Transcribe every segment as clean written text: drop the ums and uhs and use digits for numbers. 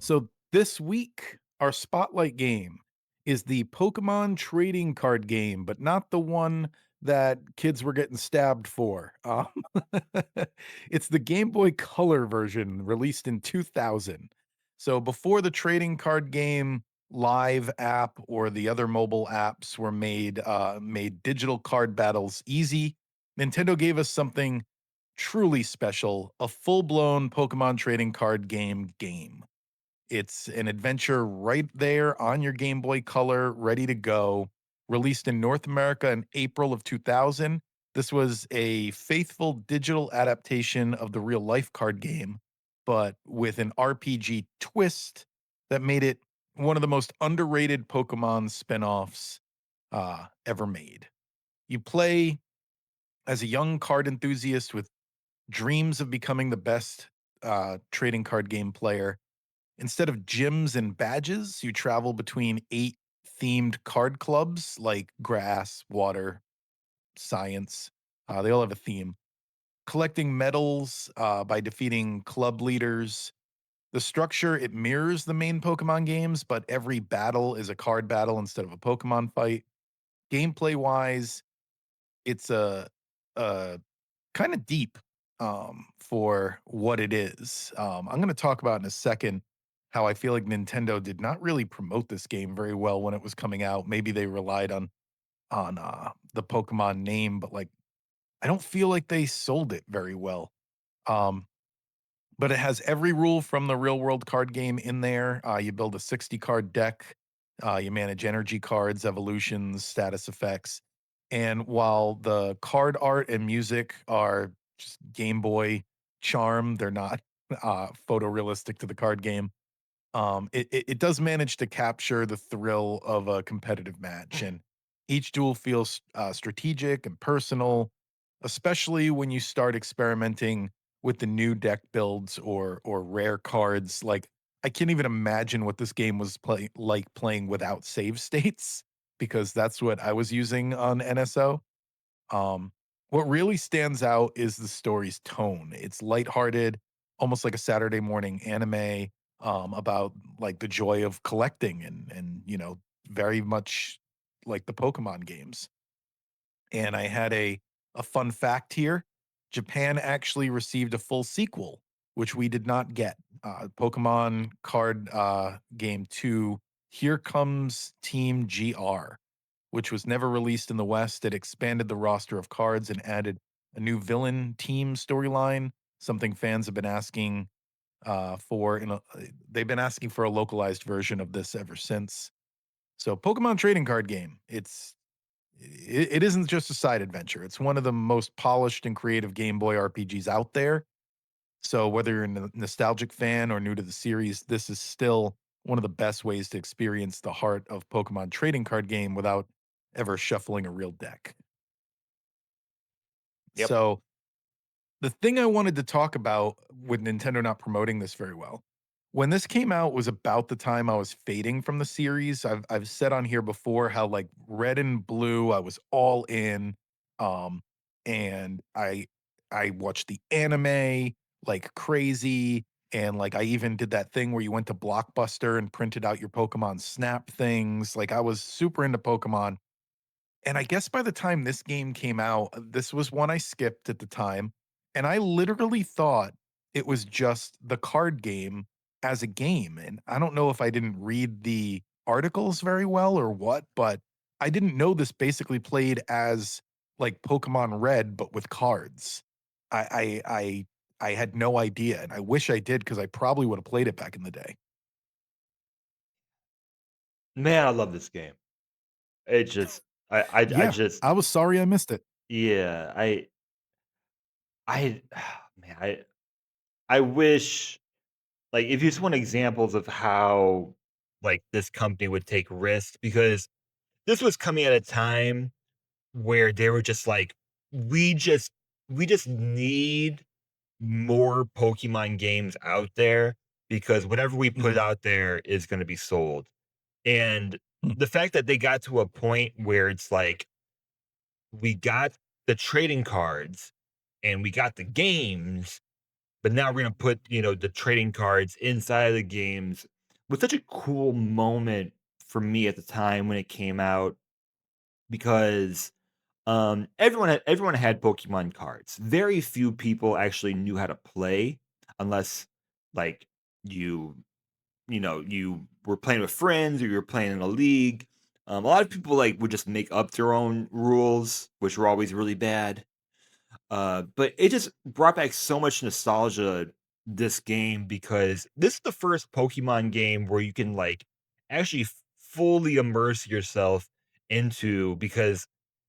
So this week, our spotlight game is the Pokemon Trading Card Game, but not the one that kids were getting stabbed for. It's the Game Boy Color version released in 2000. So before the trading card game live app or the other mobile apps were made digital card battles easy. Nintendo gave us something truly special, a full-blown Pokemon trading card game. It's an adventure right there on your Game Boy Color, ready to go. Released in North America in April of 2000. This was a faithful digital adaptation of the real life card game, but with an RPG twist that made it one of the most underrated Pokemon spin-offs ever made. You play as a young card enthusiast with dreams of becoming the best trading card game player. Instead of gyms and badges, you travel between 8 themed card clubs like grass, water, science. They all have a theme. Collecting medals by defeating club leaders. The structure, it mirrors the main Pokemon games, but every battle is a card battle instead of a Pokemon fight. Gameplay wise, it's a kind of deep for what it is. I'm going to talk about in a second how I feel like Nintendo did not really promote this game very well when it was coming out. Maybe they relied on the Pokemon name, but like I don't feel like they sold it very well. Um, but it has every rule from the real world card game in there. You build a 60 card deck. You manage energy cards, evolutions, status effects. And while the card art and music are just Game Boy charm, they're not photorealistic to the card game. It does manage to capture the thrill of a competitive match, and each duel feels strategic and personal, especially when you start experimenting with the new deck builds or rare cards. Like I can't even imagine what this game was like playing without save states because that's what I was using on NSO. Um, what really stands out is the story's tone. It's lighthearted, almost like a Saturday morning anime, about like the joy of collecting and very much like the Pokemon games. And I had a fun fact here. Japan actually received a full sequel, which we did not get. Pokemon card game 2, Here Comes Team GR, which was never released in the West. It expanded the roster of cards and added a new villain team storyline, something fans have been asking for. They've been asking for a localized version of this ever since. So, Pokemon Trading Card Game. It isn't just a side adventure. It's one of the most polished and creative Game Boy RPGs out there. So, whether you're a nostalgic fan or new to the series, this is still one of the best ways to experience the heart of Pokemon Trading Card Game without ever shuffling a real deck. Yep. So, the thing I wanted to talk about with Nintendo not promoting this very well, when this came out was about the time I was fading from the series. I've said on here before how like red and blue, I was all in. Um, and I watched the anime like crazy. And like I even did that thing where you went to Blockbuster and printed out your Pokemon Snap things. Like I was super into Pokemon. And I guess by the time this game came out, this was one I skipped at the time, and I literally thought it was just the card game as a game, and I don't know if I didn't read the articles very well or what, but I didn't know this basically played as, like, Pokemon Red, but with cards. I had no idea, and I wish I did because I probably would have played it back in the day. Man, I love this game. It just I Yeah, just I was sorry I missed it. yeah, I man, I wish like if you just want examples of how like this company would take risks because this was coming at a time where they were just like we just we just need more Pokemon games out there because whatever we put Mhm. out there is going to be sold. And Hmm. the fact that they got to a point where it's like we got the trading cards and we got the games, but now we're gonna put, the trading cards inside of the games. Was such a cool moment for me at the time when it came out because everyone had Pokemon cards. Very few people actually knew how to play unless like you you were playing with friends or you were playing in a league. A lot of people like would just make up their own rules, which were always really bad. But it just brought back so much nostalgia, this game, because this is the first Pokemon game where you can like actually fully immerse yourself into because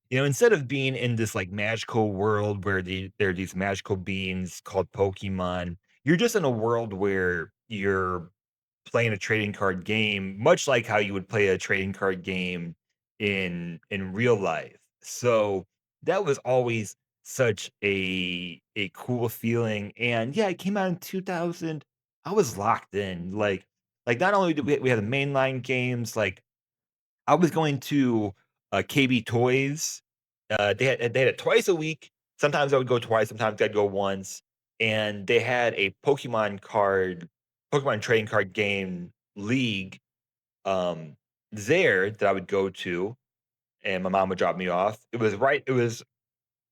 instead of being in this like magical world where there are these magical beings called Pokemon, you're just in a world where you're playing a trading card game, much like how you would play a trading card game in real life. So that was always such a cool feeling. And yeah, it came out in 2000. I was locked in. Like not only did we have the mainline games, like I was going to KB Toys. They had it twice a week. Sometimes I would go twice. Sometimes I'd go once. And they had a Pokemon trading card game league um, there that I would go to, and my mom would drop me off. It was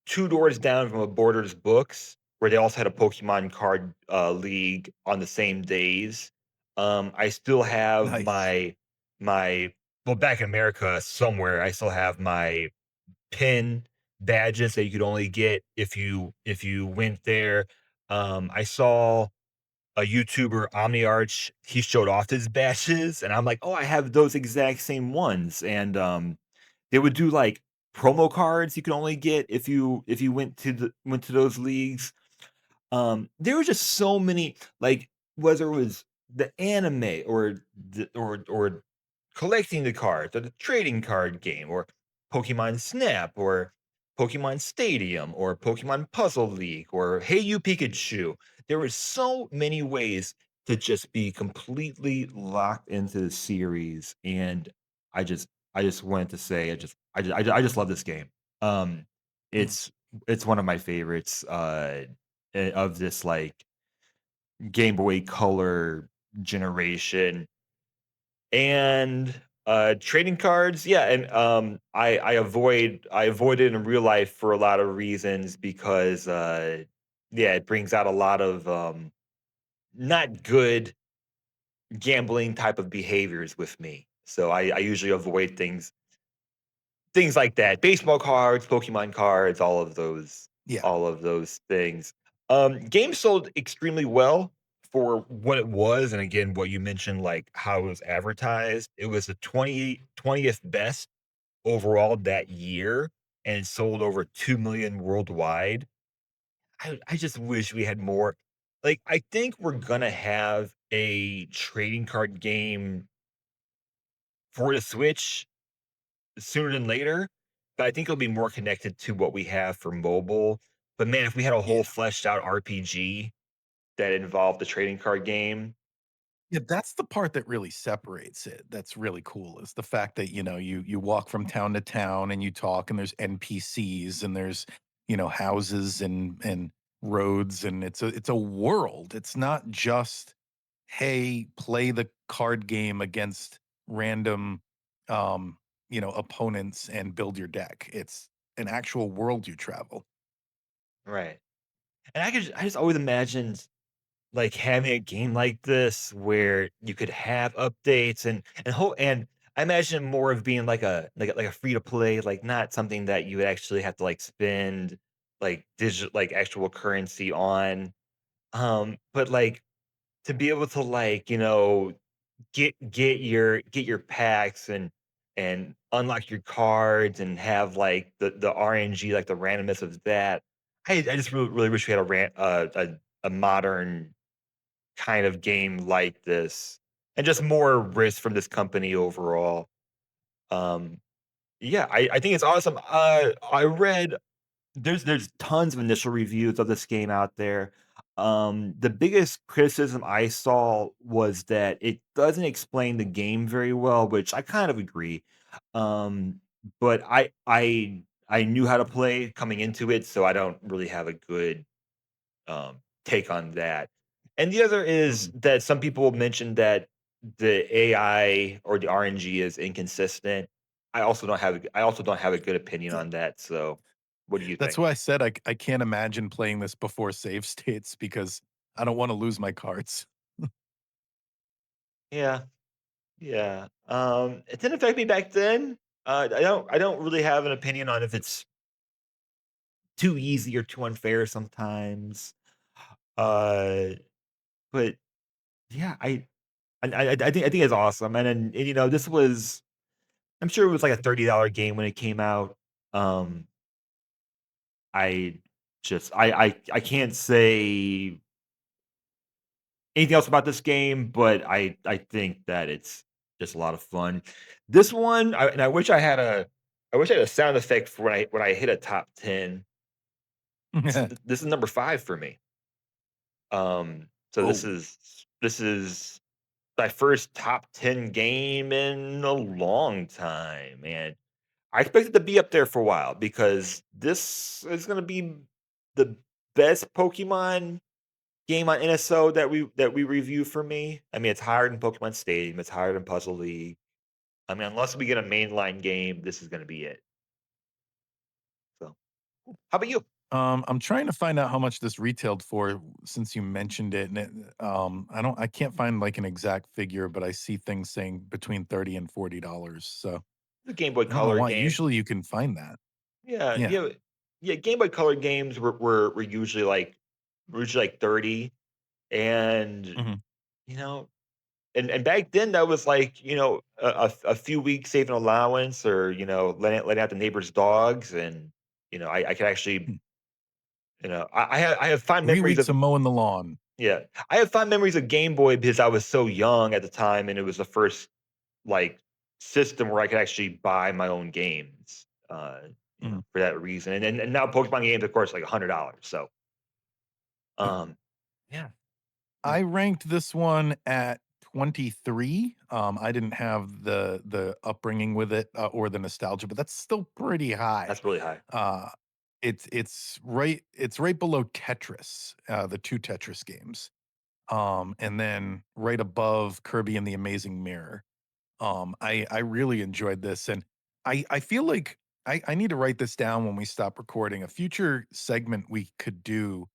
two doors down from a Borders Books, where they also had a Pokemon card league on the same days. I still have Nice. my well, back in America somewhere, I still have my pin badges that you could only get if you went there. I saw a YouTuber, OmniArch, he showed off his badges, and I'm like, "Oh, I have those exact same ones." And they would do like promo cards you can only get if you went to those leagues. There were just so many, like, whether it was the anime or collecting the cards or the trading card game or Pokemon Snap or Pokemon Stadium or Pokemon Puzzle League or Hey You Pikachu. There were so many ways to just be completely locked into the series, and I just wanted to say I just love this game. Um, Mm. it's it's one of my favorites. Of this like Game Boy Color generation. And trading cards, yeah, and I avoid it in real life for a lot of reasons because yeah, it brings out a lot of not good gambling type of behaviors with me. So I usually avoid things like that. Baseball cards, Pokemon cards, Yeah. all of those things. Games sold extremely well for what it was, and again, what you mentioned, like how it was advertised. It was the 20th best overall that year, and it sold over 2 million worldwide. I just wish we had more. Like, I think we're gonna have a trading card game for the Switch sooner than later, but I think it'll be more connected to what we have for mobile. But man, if we had a Yeah. whole fleshed out RPG that involved the trading card game. Yeah, that's the part that really separates it. That's really cool is the fact that, you walk from town to town and you talk and there's NPCs and there's, houses and roads and it's a world. It's not just, hey, play the card game against random opponents and build your deck. It's an actual world you travel. Right. And I just always imagined like having a game like this where you could have updates and I imagine more of being like a free to play, like not something that you would actually have to like spend like digital like actual currency on. But like to be able to like, get your packs and unlock your cards and have like the RNG, like the randomness of that. I just really wish we had a modern kind of game like this and just more risk from this company overall. Um, yeah, I think it's awesome. I read there's tons of initial reviews of this game out there. The biggest criticism I saw was that it doesn't explain the game very well, which I kind of agree. Um, but I knew how to play coming into it, so I don't really have a good take on that. And the other is Mhm. that some people mentioned that the AI or the RNG is inconsistent. I also don't have a good opinion on that. So, what do you That's think? why I said I can't imagine playing this before save states because I don't wanna lose my cards. Yeah, yeah. It didn't affect me back then. I don't really have an opinion on if it's too easy or too unfair sometimes. Uh, but yeah, I think it's awesome. And you know, this was I'm sure it was like a $30 game when it came out. Um, I I can't say anything else about this game, but I think that it's just a lot of fun. This one, I wish I wish I had a sound effect for when I hit a top 10. This is number 5 for me. So Oh, this is my first top 10 game in a long time, and I expect it to be up there for a while because this is gonna be the best Pokemon game on NSO that we review for me. I mean, it's higher than Pokemon Stadium, it's higher than Puzzle League. I mean, unless we get a mainline game, this is gonna be it. So, how about you? I'm trying to find out how much this retailed for since you mentioned it, and I can't find, like, an exact figure, but I see things saying between 30 and $40, so The Game Boy I don't know Color why. game. Usually, you can find that. Yeah, Yeah. yeah. Game Boy Color games were usually like 30, and Mhm. you know, and back then that was like a few weeks saving allowance, or letting out the neighbors' dogs, and I could actually Hmm. I have fond 3 memories weeks of of mowing the lawn. yeah I have fond memories of Game Boy because I was so young at the time, and it was the first like system where I could actually buy my own games. Mhm. For that reason, and now Pokemon games, of course, like $100. So, Yeah. um, yeah, yeah, I ranked this one at 23. I didn't have the upbringing with it, or the nostalgia, but that's still pretty high. that's really high. Uh, it's right below Tetris, the 2 Tetris games, and then right above Kirby and the Amazing Mirror. I really enjoyed this, and I feel like I need to write this down when we stop recording. A future segment we could do,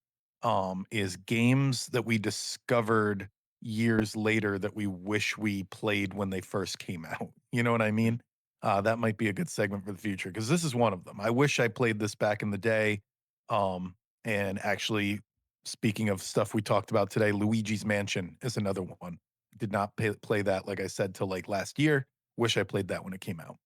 is games that we discovered years later that we wish we played when they first came out. You know what I Mm. mean? That might be a good segment for the future because this is one of them. I wish I played this back in the day. Um, and actually, speaking of stuff we talked about today, Luigi's Mansion is another one. Did not play that, like I said, till, like, last year. Wish I played that when it came out.